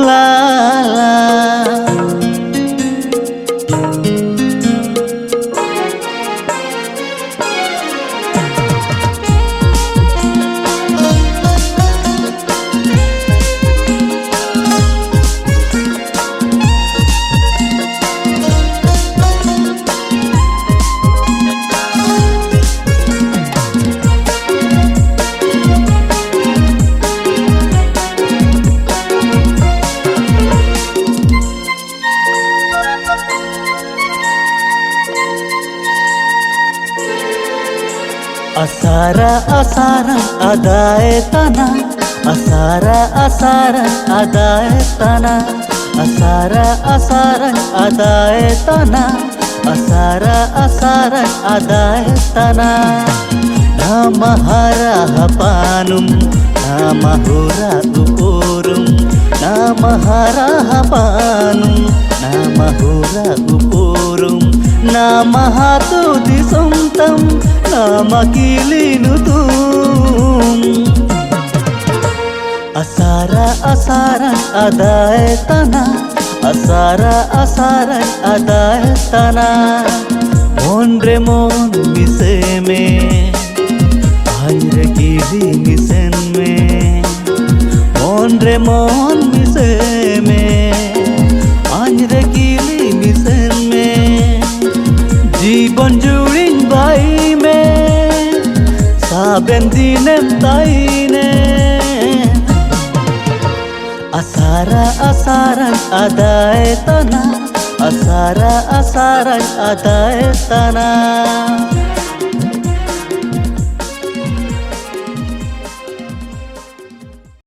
la la. Asara asaran adae tana, asara asaran adae tana, asara asaran adae tana, asara asaran adae tana. Nama harapanum, nama hura upurum, nama harapanum, nama hura upurum, nama hatu disumtam, nama kilinutum. Asara asaran adae tana, asara asaran adae tana. Monre mon mise me, anre kili misen me. Monre mon mise me, anre kili misen me. Jibon jurin bai me, saben dinem taine. Asara asaran adae tana, asara asaran adae tana.